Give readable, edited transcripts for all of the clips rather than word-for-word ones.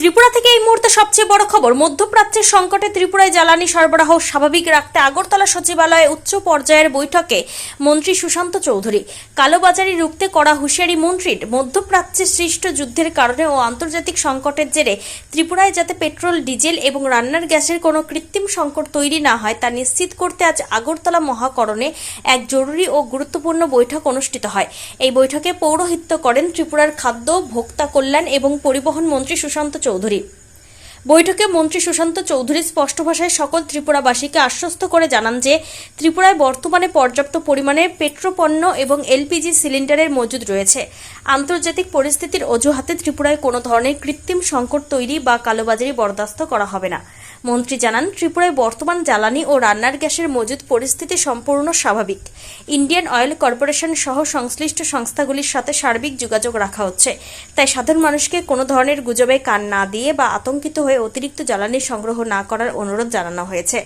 ত্রিপুরা থেকে এই মুহূর্তে সবচেয়ে বড় খবর, মধ্যপ্রাচ্যের সংকটে ত্রিপুরায় জ্বালানি সরবরাহ স্বাভাবিক রাখতে আগরতলা সচিবালয়ে উচ্চ পর্যায়ের বৈঠকে মন্ত্রী সুশান্ত চৌধুরী। কালোবাজারি রুখতে কড়া হুঁশিয়ারি মন্ত্রীর। মধ্যপ্রাচ্যে সৃষ্ট যুদ্ধের কারণে ও আন্তর্জাতিক সংকটের জেরে ত্রিপুরায় যাতে পেট্রোল, ডিজেল এবং রান্নার গ্যাসের কোনো কৃত্রিম সংকট তৈরি না হয় তা নিশ্চিত করতে আজ আগরতলা মহাকরণে এক জরুরি ও গুরুত্বপূর্ণ বৈঠক অনুষ্ঠিত হয়। এই বৈঠকে পৌরোহিত্য করেন ত্রিপুরার খাদ্য, ভোক্তা কল্যাণ এবং পরিবহন মন্ত্রী সুশান্ত চৌধুরী। বৈঠকে মন্ত্রী সুশান্ত চৌধুরী স্পষ্ট ভাষায় সকল ত্রিপুরাবাসীকে আশ্বস্ত করে জানান যে ত্রিপুরায় বর্তমানে পর্যাপ্ত পরিমাণে পেট্রোপণ্য এবং এলপিজি সিলিন্ডারের মজুদ রয়েছে। আন্তর্জাতিক পরিস্থিতির অজুহাতে ত্রিপুরায় কোনো ধরনের কৃত্রিম সংকট তৈরি বা কালোবাজারি বরদাস্ত করা হবে না। মন্ত্রী জানান, ত্রিপুরায় বর্তমান জ্বালানি ও রান্নার গ্যাসের মজুদ পরিস্থিতি সম্পূর্ণ স্বাভাবিক। ইন্ডিয়ান অয়েল কর্পোরেশন সহ সংশ্লিষ্ট সংস্থাগুলির সাথে সার্বিক যোগাযোগ রাখা হচ্ছে। তাই সাধারণ মানুষকে কোনো ধরনের গুজবে কান না দিয়ে বা আতঙ্কিত হয়ে অতিরিক্ত জ্বালানি সংগ্রহ না করার অনুরোধ জানানো হয়েছে।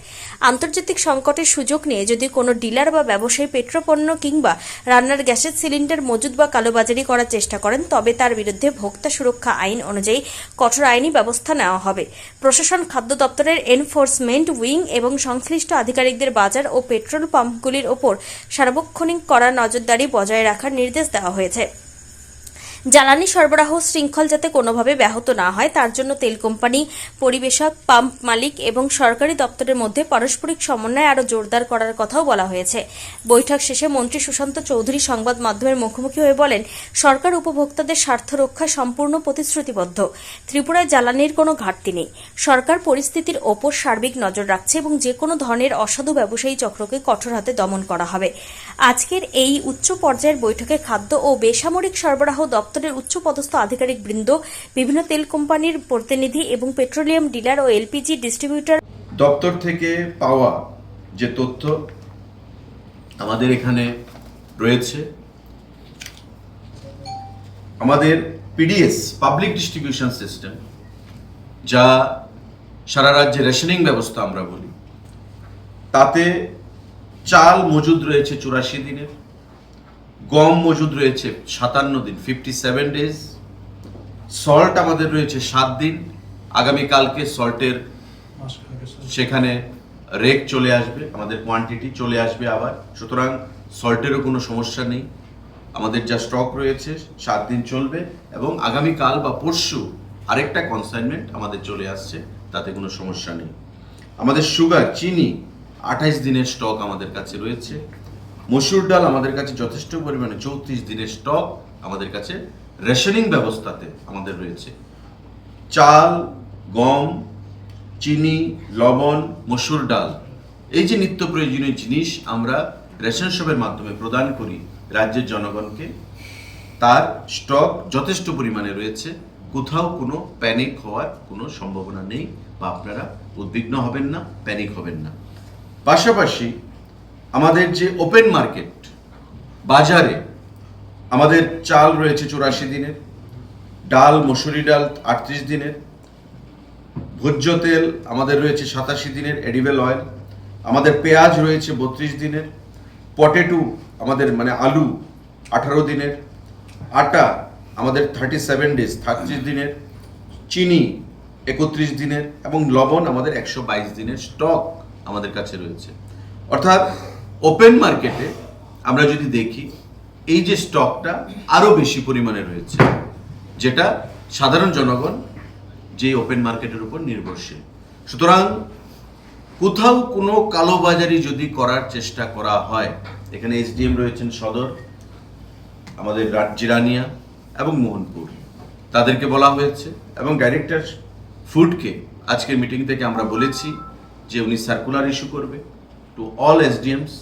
আন্তর্জাতিক সংকটের সুযোগ নিয়ে যদি কোনো ডিলার বা ব্যবসায়ী পেট্রোপণ্য কিংবা রান্নার গ্যাসের সিলিন্ডার মজুদ বা কালোবাজারি করার চেষ্টা করেন, তবে তার বিরুদ্ধে ভোক্তা সুরক্ষা আইন অনুযায়ী কঠোর আইনি ব্যবস্থা নেওয়া হবে। প্রশাসন, খাদ্য দপ্তরের এনফোর্সমেন্ট উইং এবং সংশ্লিষ্ট আধিকারিকদের বাজার ও পেট্রোল পাম্পগুলির ওপর সার্বক্ষণিক কড়া নজরদারি বজায় রাখার নির্দেশ দেওয়া হয়েছে। জ্বালানি সরবরাহ শৃঙ্খল যাতে কোনোভাবে ব্যাহত না হয় তার জন্য তেল কোম্পানি, পরিবেশক, পাম্প মালিক এবং সরকারি দপ্তরের মধ্যে পারস্পরিক সমন্বয় আরও জোরদার করার কথাও বলা হয়েছে। বৈঠক শেষে মন্ত্রী সুশান্ত চৌধুরী সংবাদ মাধ্যমের মুখোমুখি হয়ে বলেন, সরকার উপভোক্তাদের স্বার্থ রক্ষায় সম্পূর্ণ প্রতিশ্রুতিবদ্ধ। ত্রিপুরায় জ্বালানির কোনো ঘাটতি নেই। সরকার পরিস্থিতির ওপর সার্বিক নজর রাখছে এবং যে কোনো ধরনের অসাধু ব্যবসায়ী চক্রকে কঠোর হাতে দমন করা হবে। আজকের এই উচ্চ পর্যায়ের বৈঠকে খাদ্য ও বেসামরিক সরবরাহ দপ্তরের উচ্চপদস্থ আধিকারিক বৃন্দ, বিভিন্ন তেল কোম্পানির প্রতিনিধি এবং পেট্রোলিয়াম ডিলার ও এলপিজি ডিস্ট্রিবিউটর দপ্তর থেকে পাওয়া যে তথ্য আমাদের এখানে রয়েছে, আমাদের পিডিএস পাবলিক ডিস্ট্রিবিউশন সিস্টেম, যা সারা রাজ্যে রেশনিং ব্যবস্থা আমরা বলি, তাতে চাল মজুদ রয়েছে 84 দিনের, গম মজুদ রয়েছে 57 দিন 57 ডেজ, সল্ট আমাদের রয়েছে 7 দিন। আগামীকালকে সল্টের সেখানে রেক চলে আসবে, আমাদের কোয়ান্টিটি চলে আসবে আবার, সুতরাং সল্টেরও কোনো সমস্যা নেই। আমাদের যা স্টক রয়েছে 7 দিন চলবে এবং আগামীকাল বা পরশু আরেকটা কনসাইনমেন্ট আমাদের চলে আসছে, তাতে কোনো সমস্যা নেই। আমাদের সুগার, চিনি 28 দিনের স্টক আমাদের কাছে রয়েছে। মসুর ডাল আমাদের কাছে যথেষ্ট পরিমাণে 34 দিনের স্টক আমাদের কাছে রেশনিং ব্যবস্থাতে আমাদের রয়েছে। চাল, গম, চিনি, লবণ, মসুর ডাল, এই যে নিত্য প্রয়োজনীয় জিনিস আমরা রেশন শপের মাধ্যমে প্রদান করি রাজ্যের জনগণকে, তার স্টক যথেষ্ট পরিমাণে রয়েছে। কোথাও কোনো প্যানিক হওয়ার কোনো সম্ভাবনা নেই বা আপনারা উদ্বিগ্ন হবেন না, প্যানিক হবেন না। পাশাপাশি আমাদের যে ওপেন মার্কেট বাজারে আমাদের চাল রয়েছে 84 দিনের, ডাল, মসুরি ডাল 38 দিনের, ভোজ্য তেল আমাদের রয়েছে 87 দিনের, এডিবল অয়েল, আমাদের পেঁয়াজ রয়েছে 32 দিনের, পটেটো আমাদের আলু 18 দিনের, আটা আমাদের 37 ডেজ 30 দিনের, চিনি 31 দিনের এবং লবণ আমাদের 122 দিনের স্টক আমাদের কাছে রয়েছে। অর্থাৎ ওপেন মার্কেটে আমরা যদি দেখি, এই যে স্টকটা আরো বেশি পরিমাণে রয়েছে, যেটা সাধারণ জনগণ যে ওপেন মার্কেটের উপর নির্ভরশীল। সুতরাং কোথাও কোনো কালোবাজারি যদি করার চেষ্টা করা হয়, এখানে এসডিএম রয়েছেন সদর, আমাদের জিরানিয়া এবং মোহনপুর, তাদেরকে বলা হয়েছে এবং ডাইরেক্টর ফুডকে আজকের মিটিং থেকে আমরা বলেছি যে উনি সার্কুলার ইস্যু করবে টু অল এসডিএমস,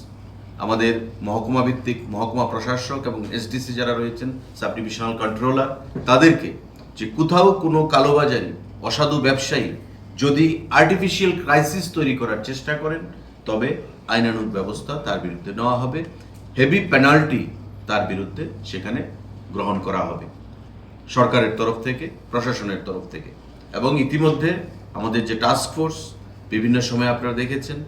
আমাদের মহকুমা ভিত্তিক মহকুমা প্রশাসক এবং এসডিসি যারা রয়েছেন, সাব ডিভিশনাল কন্ট্রোলার, তাদেরকে যে কোথাও কোনো কালোবাজারি, অসাধু ব্যবসায়ী যদি আর্টিফিশিয়াল ক্রাইসিস তৈরি করার চেষ্টা করেন, তবে আইনানুগ ব্যবস্থা তার বিরুদ্ধে নেওয়া হবে, হেভি পেনাল্টি তার বিরুদ্ধে সেখানে গ্রহণ করা হবে সরকারের তরফ থেকে, প্রশাসনের তরফ থেকে। এবং ইতিমধ্যে আমাদের যে টাস্ক ফোর্স, বিভিন্ন সময় আপনারা দেখেছেন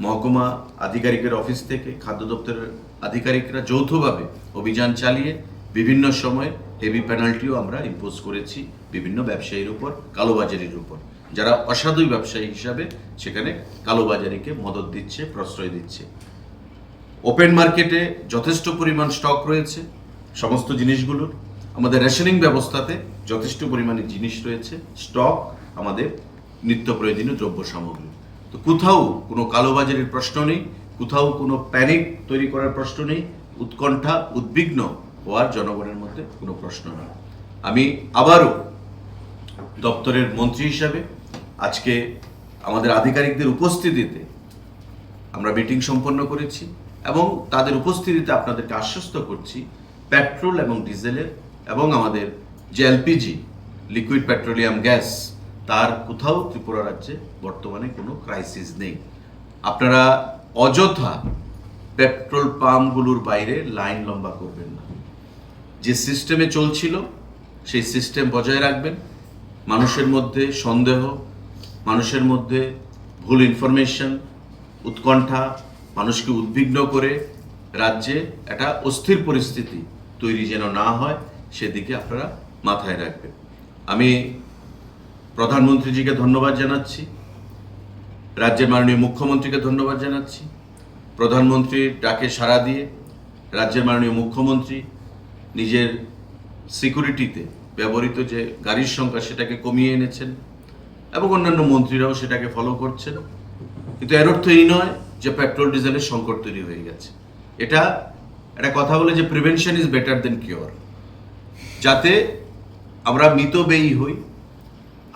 মহকুমা আধিকারিকের অফিস থেকে খাদ্য দপ্তরের আধিকারিকরা যৌথভাবে অভিযান চালিয়ে বিভিন্ন সময় হেভি পেনাল্টিও আমরা ইম্পোজ করেছি বিভিন্ন ব্যবসায়ীর উপর, কালোবাজারির উপর, যারা অসাধু ব্যবসায়ী হিসাবে সেখানে কালোবাজারিকে মদত দিচ্ছে, প্রশ্রয় দিচ্ছে। ওপেন মার্কেটে যথেষ্ট পরিমাণ স্টক রয়েছে সমস্ত জিনিসগুলোর। আমাদের রেশনিং ব্যবস্থাতে যথেষ্ট পরিমাণে জিনিস রয়েছে, স্টক, আমাদের নিত্য প্রয়োজনীয় দ্রব্য সামগ্রী। তো কোথাও কোনো কালোবাজারির প্রশ্ন নেই, কোথাও কোনো প্যানিক তৈরি করার প্রশ্ন নেই, উৎকণ্ঠা, উদ্বিগ্ন হওয়ার জনগণের মধ্যে কোনো প্রশ্ন নেই। আমি আবারও দপ্তরের মন্ত্রী হিসাবে আজকে আমাদের আধিকারিকদের উপস্থিতিতে আমরা মিটিং সম্পন্ন করেছি এবং তাদের উপস্থিতিতে আপনাদেরকে আশ্বস্ত করছি, পেট্রোল এবং ডিজেলের এবং আমাদের যে এলপিজি, লিকুইড পেট্রোলিয়াম গ্যাস, তার কোথাও ত্রিপুরা রাজ্যে বর্তমানে কোনো ক্রাইসিস নেই। আপনারা অযথা পেট্রোল পাম্পগুলোর বাইরে লাইন লম্বা করবেন না। যে সিস্টেমে চলছিল সেই সিস্টেম বজায় রাখবেন। মানুষের মধ্যে সন্দেহ, মানুষের মধ্যে ভুল ইনফরমেশন, উৎকণ্ঠা, মানুষকে উদ্বিগ্ন করে রাজ্যে একটা অস্থির পরিস্থিতি তৈরি যেন না হয় সেদিকে আপনারা মাথায় রাখবেন। আমি প্রধানমন্ত্রীজিকে ধন্যবাদ জানাচ্ছি, রাজ্যের মাননীয় মুখ্যমন্ত্রীকে ধন্যবাদ জানাচ্ছি। প্রধানমন্ত্রীর ডাকে সাড়া দিয়ে রাজ্যের মাননীয় মুখ্যমন্ত্রী নিজের সিকিউরিটিতে ব্যবহৃত যে গাড়ির সংখ্যা সেটাকে কমিয়ে এনেছেন এবং অন্যান্য মন্ত্রীরাও সেটাকে ফলো করছেন। কিন্তু এর অর্থ এই নয় যে পেট্রোল ডিজেলের সংকট তৈরি হয়ে গেছে। এটা একটা কথা বলে যে prevention is better then cure. যাতে আমরা মিতব্যয়ী হই,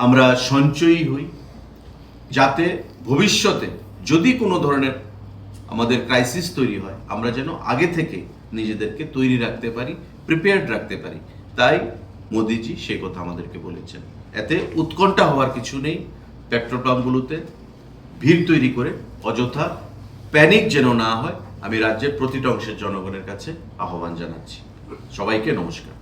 আমরা সঞ্চয়ী হই, যাতে ভবিষ্যতে যদি কোনো ধরনের আমাদের ক্রাইসিস তৈরি হয় আমরা যেন আগে থেকে নিজেদেরকে তৈরি রাখতে পারি, প্রিপেয়ার্ড রাখতে পারি। তাই মোদিজি সেই কথা আমাদেরকে বলেছেন। এতে উৎকণ্ঠা হওয়ার কিছু নেই। পেট্রোল পাম্পগুলোতে ভিড় তৈরি করে অযথা প্যানিক যেন না হয়, আমি রাজ্যের প্রতিটা অংশের জনগণের কাছে আহ্বান জানাচ্ছি। সবাইকে নমস্কার।